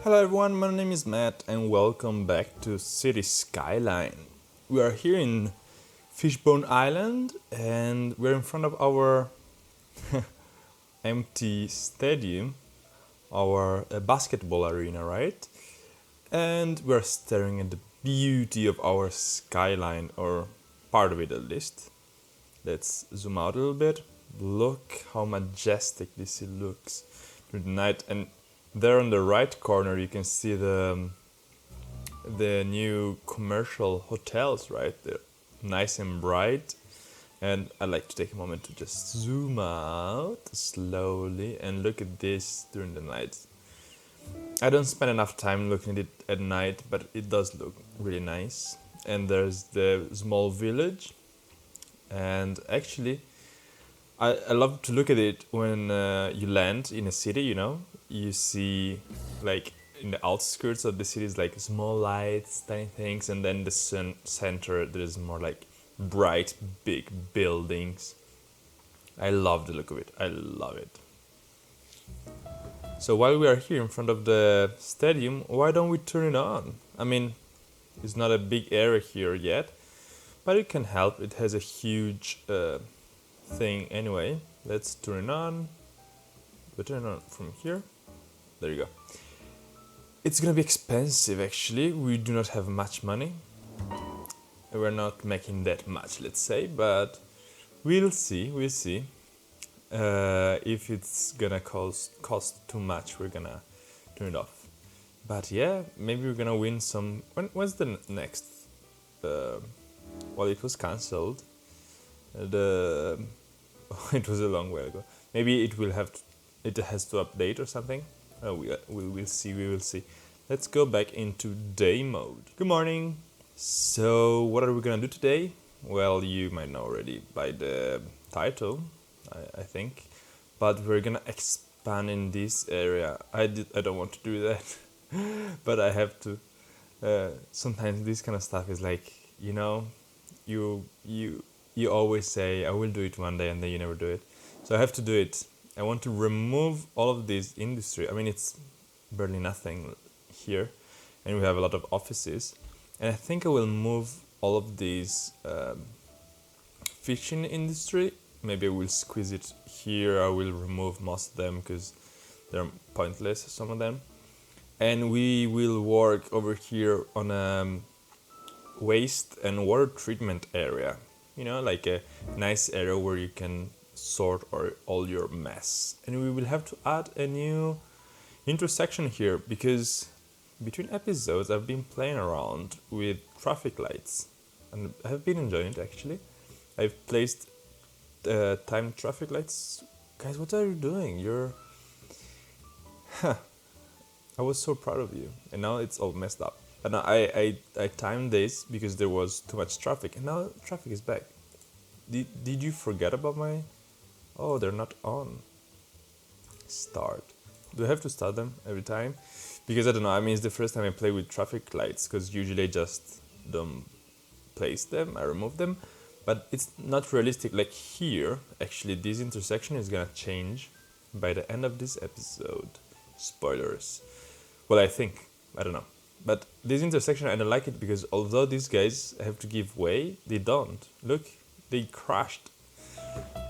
Hello everyone, my name is Matt and welcome back to City Skyline. We are here in Fishbone Island and we're in front of our empty stadium, our basketball arena, right? And we're staring at the beauty of our skyline, or part of it at least. Let's zoom out a little bit. Look how majestic this city looks through the night. And there on the right corner you can see the new commercial hotels, right? They're nice and bright. And I'd like to take a moment to just zoom out slowly and look at this during the night. I don't spend enough time looking at it at night, but it does look really nice. And there's the small village. And actually, I love to look at it when you land in a city, you know? You see, like, in the outskirts of the cities, like, small lights, tiny things, and then the center, there's more, like, bright, big buildings. I love the look of it. I love it. So while we are here in front of the stadium, why don't we turn it on? I mean, it's not a big area here yet, but it can help. It has a huge thing anyway. Let's turn it on. We turn it on from here. There you go. It's gonna be expensive actually. We do not have much money. We're not making that much, let's say, but we'll see. We'll see. If it's gonna cost too much, we're gonna turn it off. But yeah, maybe we're gonna win some. When's the next? Well, it was cancelled. It was a long while ago. Maybe it will have. It has to update or something. We will see. We will see. Let's go back into day mode. Good morning. So what are we gonna do today? Well, you might know already by the title, I think. But we're gonna expand in this area. I don't want to do that, but I have to. Sometimes this kind of stuff is like, you know, you always say I will do it one day and then you never do it. So I have to do it. I want to remove all of this industry. I mean, it's barely nothing here, and we have a lot of offices. And I think I will move all of these fishing industry. Maybe I will squeeze it here. I will remove most of them because they're pointless, some of them. And we will work over here on a waste and water treatment area. You know, like a nice area where you can sort all your mess. And we will have to add a new intersection here because between episodes I've been playing around with traffic lights and I've been enjoying it actually. I've placed timed traffic lights. Guys, what are you doing? I was so proud of you, and now it's all messed up. And I timed this because there was too much traffic, and now traffic is back. Did you forget about my... Oh, they're not on. Start. Do I have to start them every time? Because I don't know, I mean, it's the first time I play with traffic lights, because usually I just don't place them, I remove them. But it's not realistic. Like here, actually, this intersection is gonna change by the end of this episode. Spoilers. Well, I think. I don't know. But this intersection, I don't like it because although these guys have to give way, they don't. Look, they crashed.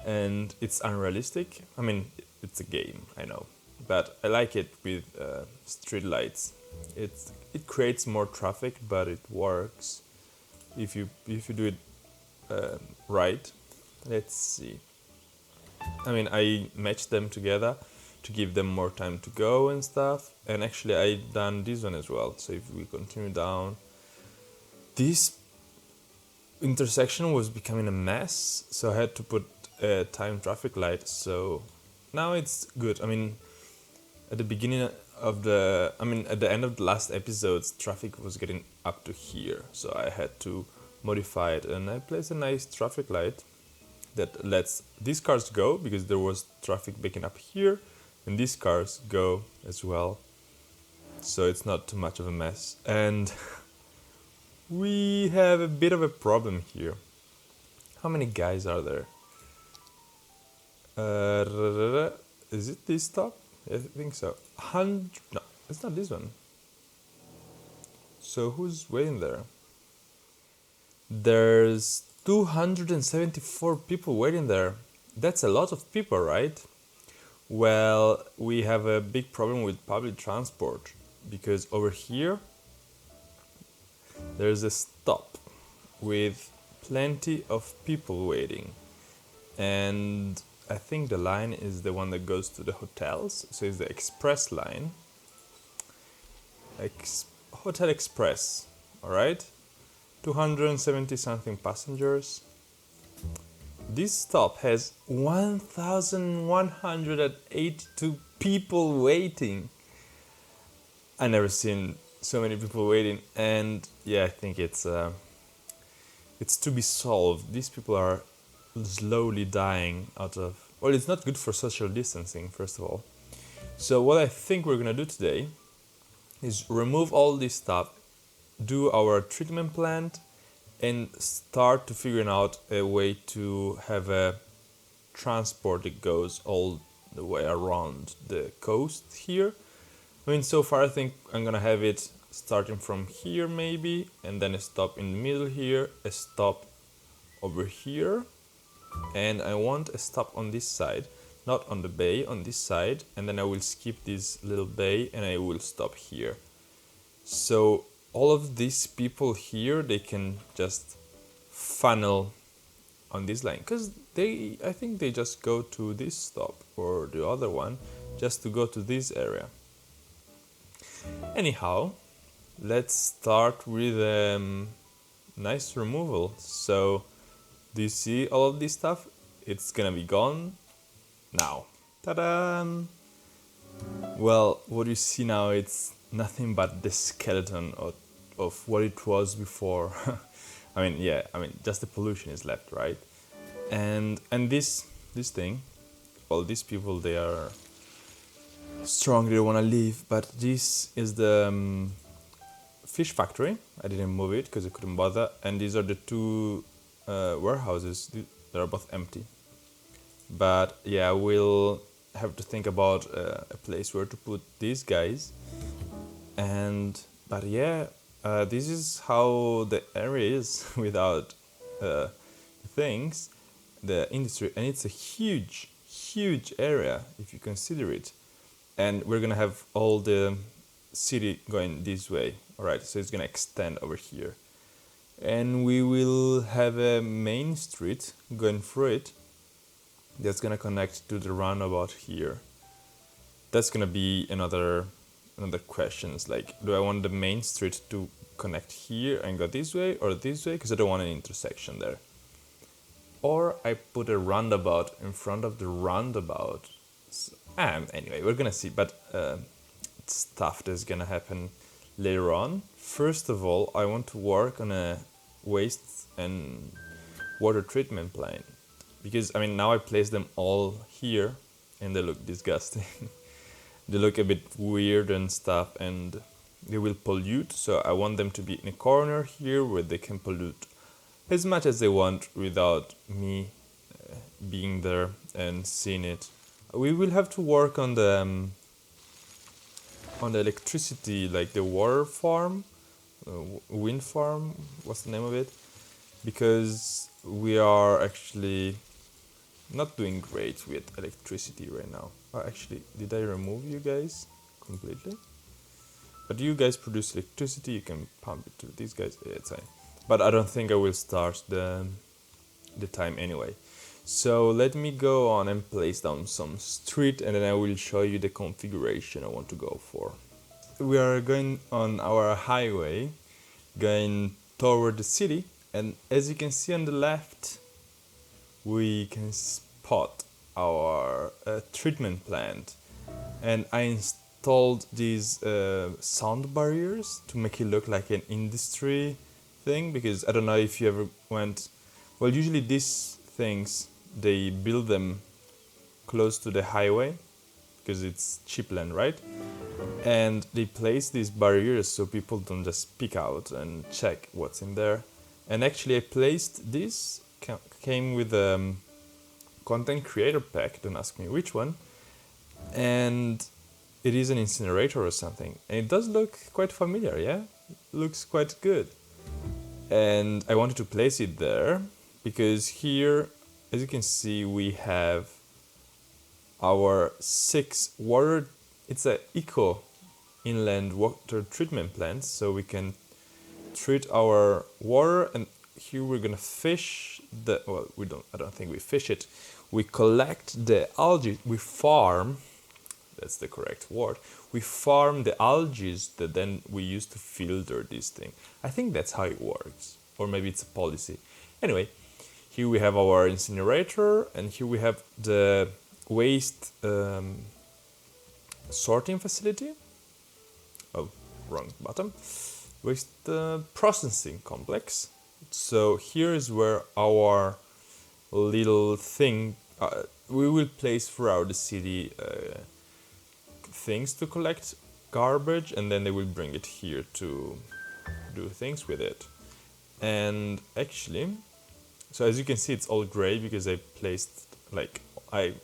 And it's unrealistic. I mean, it's a game, I know. But I like it with street lights. It creates more traffic, but it works if you do it right. Let's see. I mean, I matched them together to give them more time to go and stuff. And actually, I done this one as well. So if we continue down, this intersection was becoming a mess. So I had to put a timed traffic light. So now it's good. I mean, at the beginning of at the end of the last episodes, traffic was getting up to here. So I had to modify it, and I placed a nice traffic light that lets these cars go because there was traffic backing up here, and these cars go as well. So it's not too much of a mess. And we have a bit of a problem here. How many guys are there? Is it this top? I think so. 100. No, it's not this one. So who's waiting there? There's 274 people waiting there. That's a lot of people, right? Well, we have a big problem with public transport because over here there's a stop with plenty of people waiting. And I think the line is the one that goes to the hotels. So it's the express line. Hotel Express, all right? 270 something passengers. This stop has 1,182 people waiting. I never seen so many people waiting, and yeah, I think it's to be solved. These people are slowly dying out of. Well, it's not good for social distancing, first of all. So what I think we're gonna do today is remove all this stuff, do our treatment plant, and start to figuring out a way to have a transport that goes all the way around the coast here. I mean, so far I think I'm gonna have it starting from here maybe, and then a stop in the middle here, a stop over here, and I want a stop on this side, not on the bay, on this side, and then I will skip this little bay and I will stop here. So all of these people here, they can just funnel on this line, because I think they just go to this stop or the other one just to go to this area. Anyhow, let's start with nice removal. So do you see all of this stuff? It's gonna be gone now. Ta-da! Well, what you see now, it's nothing but the skeleton of what it was before. I mean, just the pollution is left, right? And this thing, well, these people, they are strong, they want to leave, but this is the fish factory. I didn't move it because I couldn't bother, and these are the two warehouses. They are both empty. But yeah, we'll have to think about a place where to put these guys. But yeah, this is how the area is without things, the industry, and it's a huge area if you consider it. And we're gonna have all the city going this way, all right? So it's gonna extend over here, and we will have a main street going through it that's gonna connect to the roundabout here. That's gonna be another questions, like, do I want the main street to connect here and go this way or this way, because I don't want an intersection there, or I put a roundabout in front of the roundabout. Anyway, we're gonna see, but stuff that's gonna happen later on. First of all, I want to work on a waste and water treatment plant, because I mean, now I place them all here and they look disgusting. They look a bit weird and stuff, and they will pollute, so I want them to be in a corner here where they can pollute as much as they want without me being there and seeing it. We will have to work on the electricity, like the water farm, wind farm, what's the name of it? Because we are actually not doing great with electricity right now. Actually, did I remove you guys completely? But you guys produce electricity, you can pump it to these guys, yeah, it's fine. But I don't think I will start the time anyway. So let me go on and place down some street, and then I will show you the configuration I want to go for. We are going on our highway, going toward the city, and as you can see on the left, we can spot our treatment plant. And I installed these sound barriers to make it look like an industry thing, because I don't know if you ever went, well, usually these things, they build them close to the highway because it's cheap land, right? And they place these barriers so people don't just peek out and check what's in there. And actually I placed this, came with a content creator pack, don't ask me which one, and it is an incinerator or something, and it does look quite familiar, yeah? looks quite good. And I wanted to place it there because here, as you can see, we have our 6 water. It's a eco inland water treatment plant, so we can treat our water. And here we're gonna fish the, well, I don't think we fish it, we collect the algae, we farm, that's the correct word, we farm the algae that then we use to filter this thing. I think that's how it works, or maybe it's a policy. Anyway, here we have our incinerator, and here we have the waste sorting facility. Oh, wrong button. Waste processing complex. So here is where our little thing, we will place throughout the city things to collect garbage, and then they will bring it here to do things with it. And actually, so as you can see, it's all gray because I placed, like, I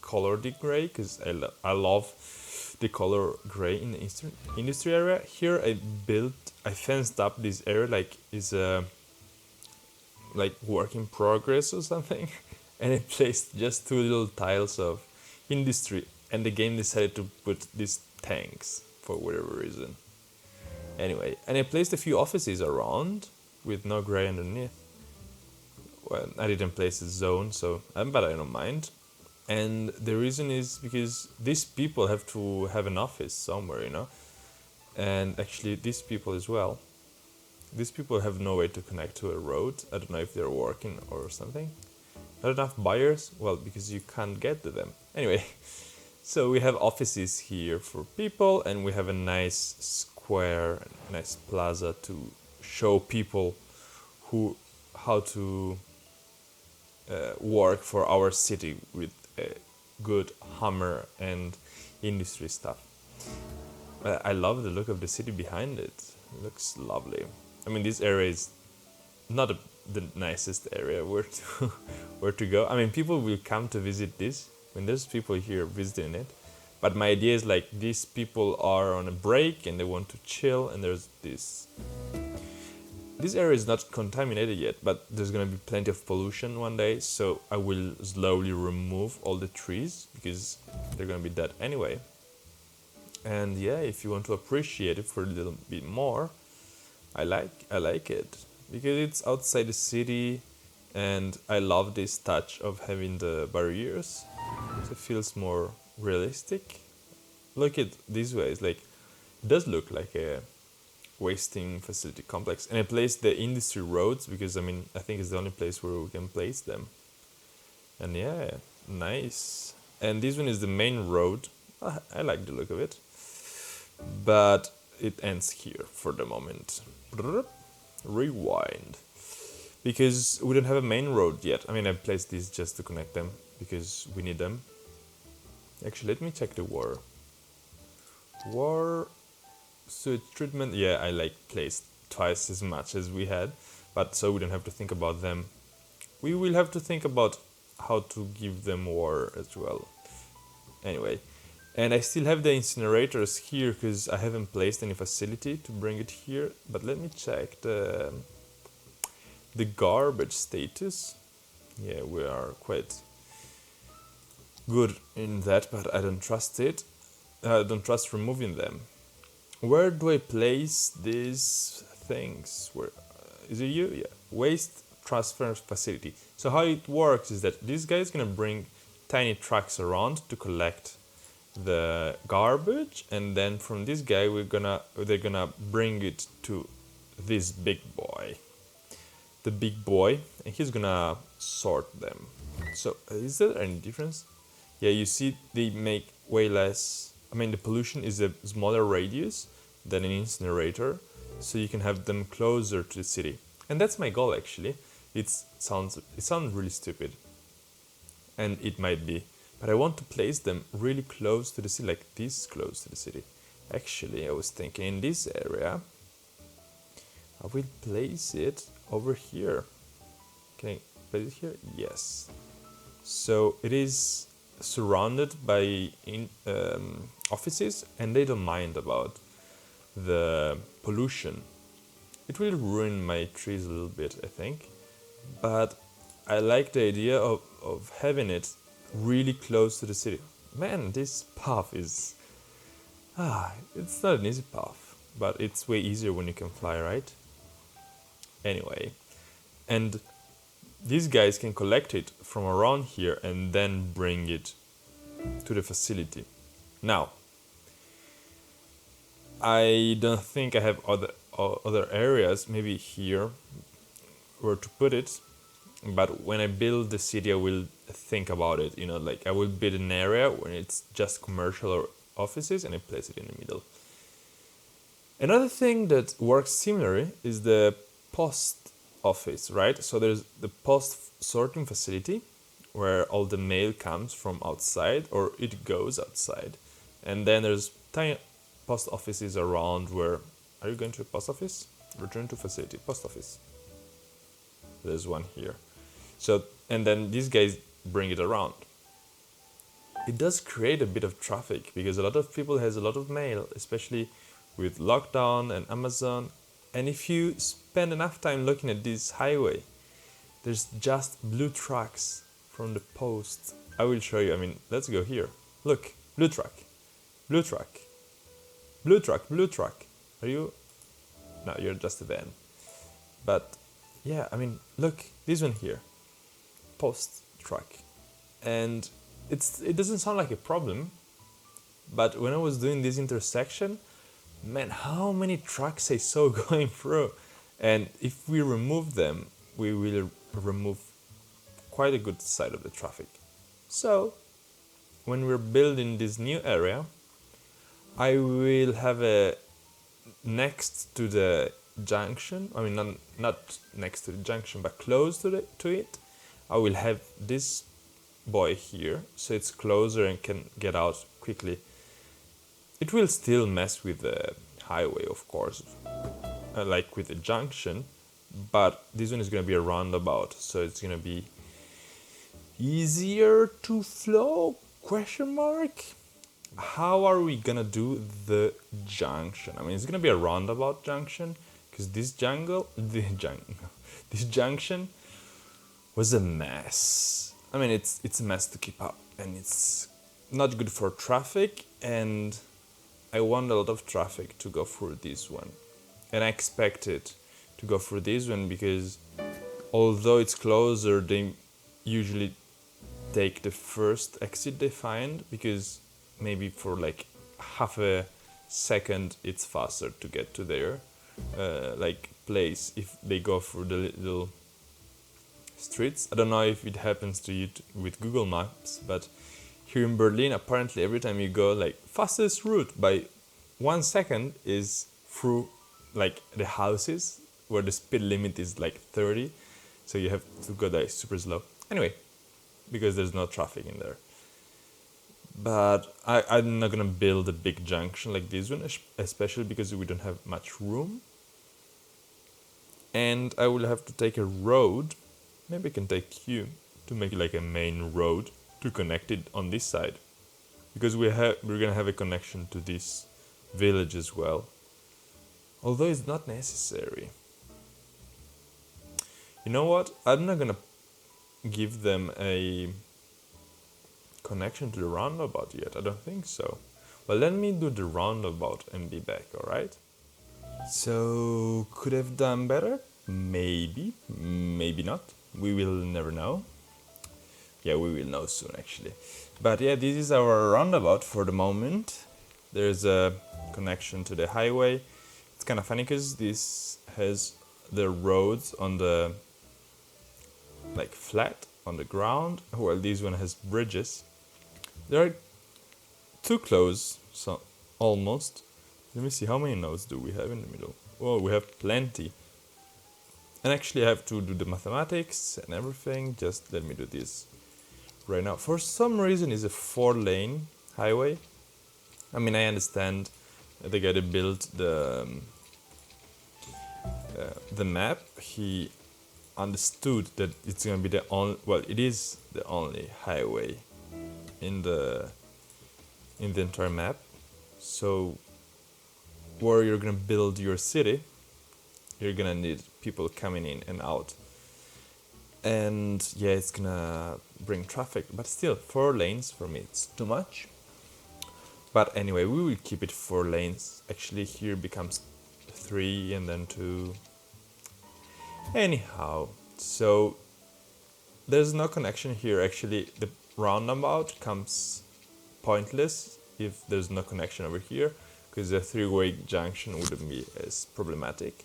colored it gray because I love the color gray in the industry area. Here I fenced up this area like is a like work in progress or something, and I placed just 2 little tiles of industry, and the game decided to put these tanks for whatever reason. Anyway, and I placed a few offices around with no gray underneath. Well, I didn't place a zone, so but I don't mind. And the reason is because these people have to have an office somewhere, you know. And actually, these people as well. These people have no way to connect to a road. I don't know if they're working or something. Not enough buyers? Well, because you can't get to them. Anyway, so we have offices here for people, and we have a nice square, a nice plaza to show people how to work for our city with a good hammer and industry stuff. I love the look of the city behind it. It looks lovely. I mean, this area is not the nicest area where to go. I mean, people will come to visit this when there's people here visiting it. But my idea is like these people are on a break and they want to chill, and there's this. This area is not contaminated yet, but there's gonna be plenty of pollution one day, so I will slowly remove all the trees because they're gonna be dead anyway. And yeah, if you want to appreciate it for a little bit more, I like it because it's outside the city, and I love this touch of having the barriers. So it feels more realistic. Look at this way, it's like it does look like a wasting facility complex. And I placed the industry roads because I think it's the only place where we can place them. And yeah, nice. And this one is the main road. I like the look of it, but it ends here for the moment. Rewind, because we don't have a main road yet. I placed these just to connect them because we need them. Actually, let me check the water sewage treatment. Yeah, I placed twice as much as we had, but so we don't have to think about them. We will have to think about how to give them water as well. Anyway, and I still have the incinerators here because I haven't placed any facility to bring it here. But let me check the garbage status. Yeah, we are quite good in that, but I don't trust it. I don't trust removing them. Where do I place these things? Where is it? You? Yeah, waste transfer facility. So how it works is that this guy is gonna bring tiny trucks around to collect the garbage, and then from this guy they're gonna bring it to this big boy, and he's gonna sort them. So is there any difference? Yeah, you see they make way less. The pollution is a smaller radius than an incinerator, so you can have them closer to the city. And that's my goal actually. It sounds really stupid, and it might be, but I want to place them really close to the city, like this close to the city. Actually, I was thinking in this area, I will place it over here. Can I place it here? Yes. So it is surrounded by offices, and they don't mind about the pollution. It will ruin my trees a little bit, I think, but I like the idea of having it really close to the city. Man, this path is it's not an easy path, but it's way easier when you can fly, right? Anyway, and these guys can collect it from around here and then bring it to the facility. Now, I don't think I have other areas, maybe here, where to put it. But when I build the city, I will think about it. You know, like I will build an area when it's just commercial or offices, and I place it in the middle. Another thing that works similarly is the post office, right? So there's the post sorting facility where all the mail comes from outside or it goes outside, and then there's tiny post offices around where. Are you going to a post office? Return to facility, post office. There's one here. So, and then these guys bring it around. It does create a bit of traffic because a lot of people has a lot of mail, especially with lockdown and Amazon. And if you spend enough time looking at this highway, there's just blue trucks from the post. I will show you. I mean, let's go here. Look, blue truck, blue truck, blue truck, blue truck. Are you? No, you're just a van. But yeah, I mean, look, this one here, post truck, and it doesn't sound like a problem, but when I was doing this intersection, man, how many trucks I saw going through, and if we remove them, we will remove quite a good side of the traffic. So, when we're building this new area, I will have a next to the junction, I mean not next to the junction but close to it, I will have this boy here so it's closer and can get out quickly. It will still mess with the highway, of course, like with the junction, but this one is going to be a roundabout, so it's going to be easier to flow, question mark. How are we gonna do the junction? I mean, it's gonna be a roundabout junction because this junction was a mess. I mean, it's a mess to keep up, and it's not good for traffic. And I want a lot of traffic to go through this one, and I expect it to go through this one because although it's closer, they usually take the first exit they find because. Maybe for like half a second it's faster to get to their like place if they go through the little streets. I don't know if it happens to you with Google Maps, but here in Berlin apparently every time you go like fastest route by 1 second is through like the houses where the speed limit is like 30, so you have to go like super slow anyway because there's no traffic in there. But I'm not gonna build a big junction like this one, especially because we don't have much room. And I will have to take a road. Maybe I can take you to make it like a main road to connect it on this side, because we're gonna have a connection to this village as well. Although it's not necessary. You know what? I'm not gonna give them a connection to the roundabout yet. I don't think so. Well, let me do the roundabout and be back, alright? So, could have done better? Maybe, maybe not. We will never know. Yeah, we will know soon actually. But yeah, this is our roundabout for the moment. There's a connection to the highway. It's kind of funny because this has the roads on the like flat on the ground, while this one has bridges. They are too close, so almost. Let me see, how many nodes do we have in the middle? Oh, we have plenty. And actually I have to do the mathematics and everything. Just let me do this right now. For some reason it's a 4-lane highway. I mean, I understand the guy that built the map, he understood that it's gonna be the only, well, it is the only highway in the entire map. So where you're gonna build your city, you're gonna need people coming in and out. And yeah, it's gonna bring traffic, but still, 4 lanes for me, it's too much. But anyway, we will keep it 4 lanes. Actually, here becomes 3 and then 2. Anyhow, so there's no connection here. Actually, the roundabout comes pointless if there's no connection over here, because a 3-way junction wouldn't be as problematic.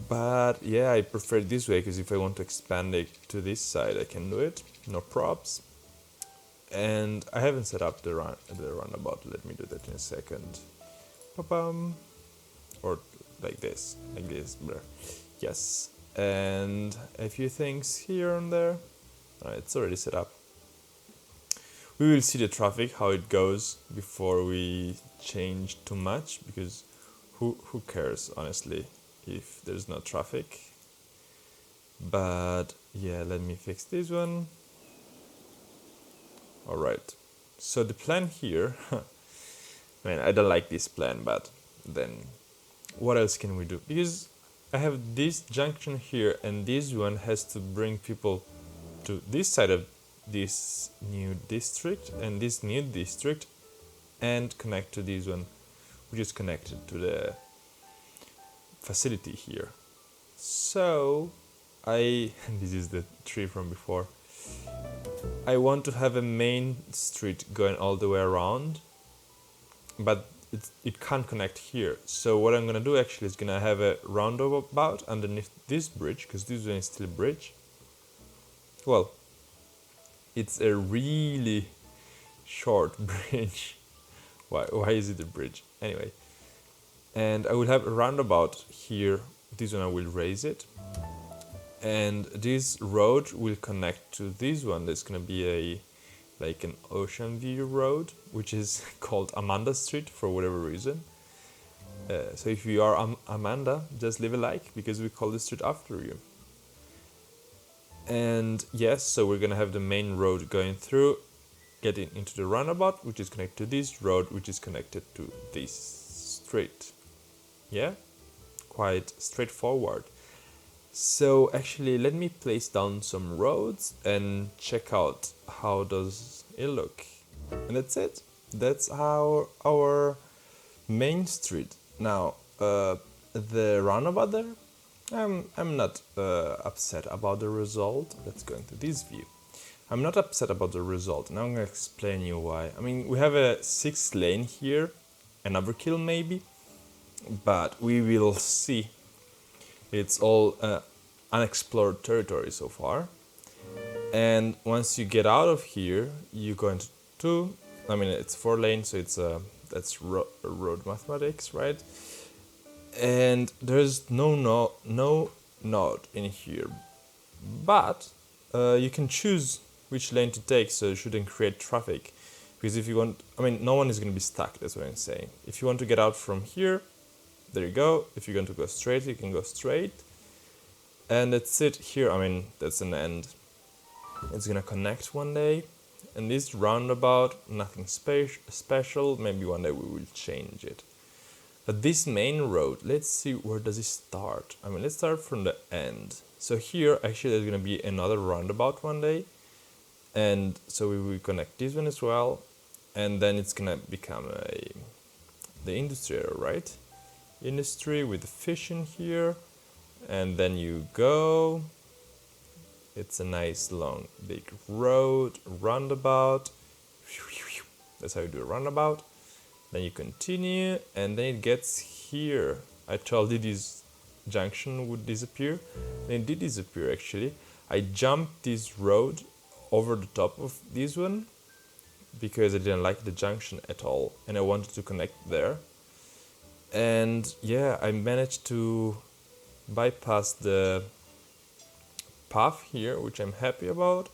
But yeah, I prefer it this way, because if I want to expand it to this side, I can do it, no props. And I haven't set up the roundabout. Let me do that in a second. Pa-pam. Or like this, blur. Yes, and a few things here and there. It's already set up. We will see the traffic, how it goes, before we change too much, because who cares, honestly, if there's no traffic. But yeah, let me fix this one. Alright, so the plan here, I don't like this plan, but then what else can we do? Because I have this junction here, and this one has to bring people to this side of this new district and this new district, and connect to this one, which is connected to the facility here. So this is the tree from before. I want to have a main street going all the way around, but it can't connect here. So what I'm gonna do actually is gonna have a roundabout underneath this bridge, because this one is still a bridge. Well, it's a really short bridge. Why is it a bridge? Anyway, and I will have a roundabout here. This one I will raise it, and this road will connect to this one. There's gonna be like an ocean view road, which is called Amanda Street for whatever reason. So if you are Amanda, just leave a like, because we call the street after you. And yes, so we're gonna have the main road going through, getting into the roundabout, which is connected to this road, which is connected to this street. Yeah, quite straightforward. So actually, let me place down some roads and check out how does it look. And that's it. That's our main street. Now, the roundabout there, I'm not upset about the result. Let's go into this view. I'm not upset about the result, and I'm gonna explain you why. We have a 6-lane here, an overkill maybe, but we will see. It's all unexplored territory so far. And once you get out of here, you go into 2. It's 4 lanes, so that's road mathematics, right? And there's no node in here, but you can choose which lane to take, so you shouldn't create traffic. Because if you want, no one is going to be stuck. That's what I'm saying. If you want to get out from here, there you go. If you're going to go straight, you can go straight. And that's it here. That's an end. It's gonna connect one day. And this roundabout, nothing special. Maybe one day we will change it. But this main road, let's see, where does it start? Let's start from the end. So here, actually, there's gonna be another roundabout one day. And so we will connect this one as well. And then it's gonna become the industry area, right? Industry with the fish in here. And then you go. It's a nice long big road, roundabout. That's how you do a roundabout. Then you continue, and then it gets here. I told you this junction would disappear, and it did disappear actually. I jumped this road over the top of this one because I didn't like the junction at all, and I wanted to connect there. And yeah, I managed to bypass the path here, which I'm happy about,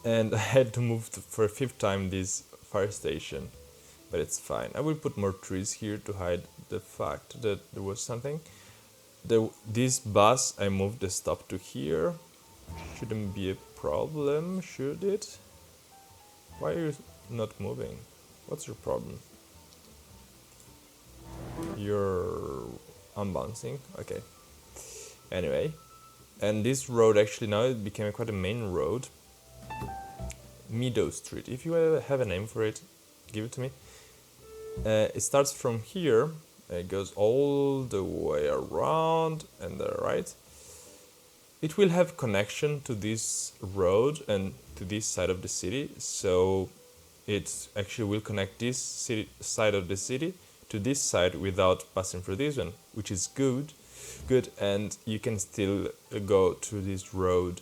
and I had to move for a 5th time this fire station, but it's fine. I will put more trees here to hide the fact that there was something. This bus, I moved the stop to here. Shouldn't be a problem, should it? Why are you not moving? What's your problem? You're unbouncing. Okay. Anyway, and this road actually now it became quite a main road. Meadow Street. If you have a name for it, give it to me. It starts from here. It goes all the way around and the right. It will have connection to this road and to this side of the city. So it actually will connect this side of the city to this side without passing through this one, which is good, and you can still go to this road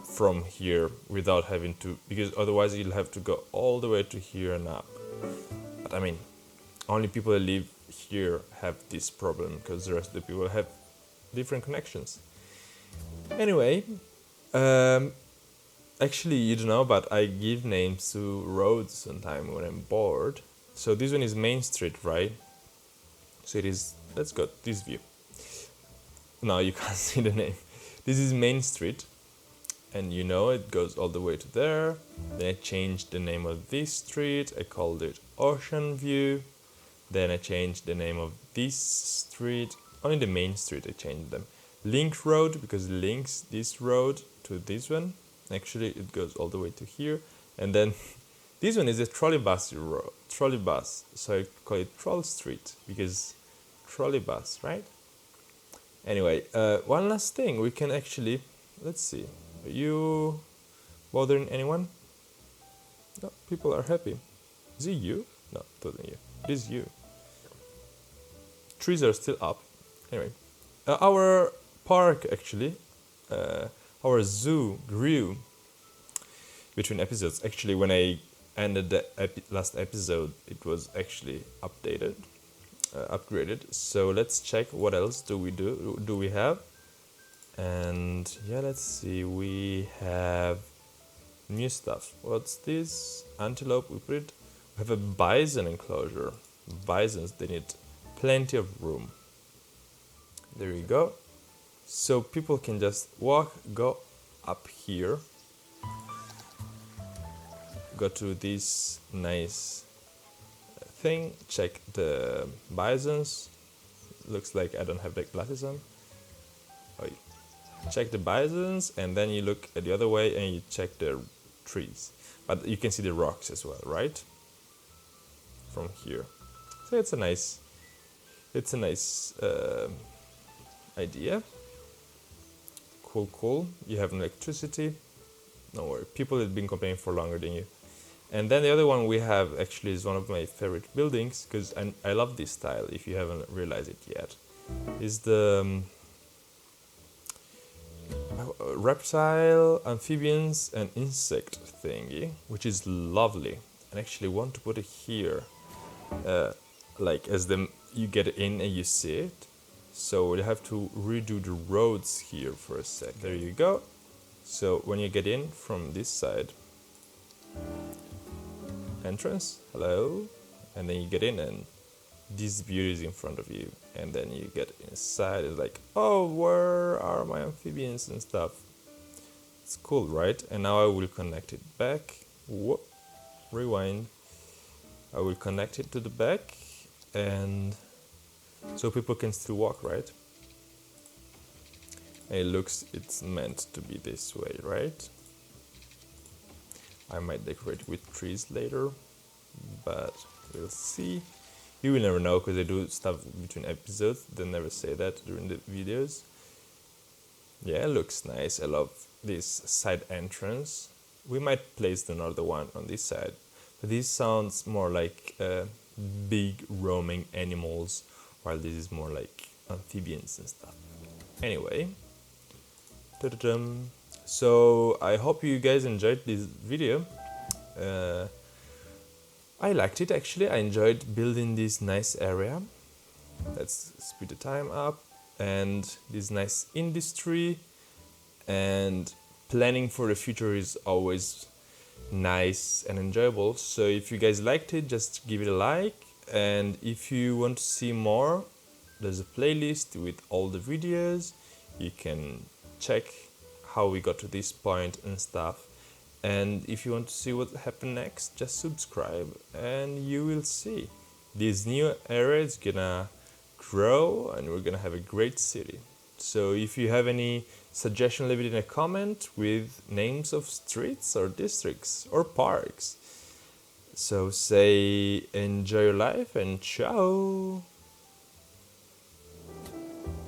from here without having to, because otherwise you'll have to go all the way to here and up. But I mean, only people that live here have this problem, because the rest of the people have different connections. Anyway, actually, you don't know, but I give names to roads sometimes when I'm bored. So this one is Main Street, right? So it is, let's go this view. No, you can't see the name. This is Main Street, and you know it goes all the way to there. Then I changed the name of this street. I called it Ocean View. Then I changed the name of this street. Only the main street I changed them. Link Road, because it links this road to this one. Actually, it goes all the way to here. And then this one is a trolleybus road. Trolleybus. So I call it Troll Street, because trolleybus, right? Anyway, one last thing. We can actually, let's see. Are you bothering anyone? No, people are happy. Is it you? No, it wasn't you. It is you. Trees are still up. Anyway, our park actually, our zoo grew between episodes. Actually, when I ended the last episode, it was actually upgraded. So let's check what else do we have. And yeah, let's see, we have new stuff. What's this? Antelope, we have a bison enclosure. Bisons, they need plenty of room. There you go. So people can just go up here, go to this nice thing, check the bisons. Looks like I don't have the glasses on. Check the bisons, and then you look at the other way and you check the trees. But you can see the rocks as well, right? From here. So it's a nice idea. Cool. You have electricity. Don't worry, people have been complaining for longer than you. And then the other one we have actually is one of my favorite buildings, because I love this style, if you haven't realized it yet. Is the reptile, amphibians and insect thingy, which is lovely. And actually want to put it here, like as you get in and you see it. So we'll have to redo the roads here for a sec. There you go. So when you get in from this side, entrance, hello, and then you get in and this beauty is in front of you, and then you get inside. It's like, oh, where are my amphibians and stuff? It's cool, right? And now I will connect it back. Whoop, rewind. I will connect it to the back, and so people can still walk, right? And it's meant to be this way, right? I might decorate with trees later, but we'll see. You will never know, because I do stuff between episodes. They never say that during the videos. Yeah, it looks nice. I love this side entrance. We might place another one on this side. But this sounds more like big roaming animals, while this is more like amphibians and stuff. Anyway. So I hope you guys enjoyed this video. I liked it actually. I enjoyed building this nice area. Let's speed the time up. And this nice industry, and planning for the future is always nice and enjoyable. So if you guys liked it, just give it a like. And if you want to see more, there's a playlist with all the videos. You can check how we got to this point and stuff. And if you want to see what happened next, just subscribe and you will see. this new area is gonna grow and we're gonna have a great city. So if you have any suggestion, leave it in a comment with names of streets or districts or parks. So say enjoy your life and ciao.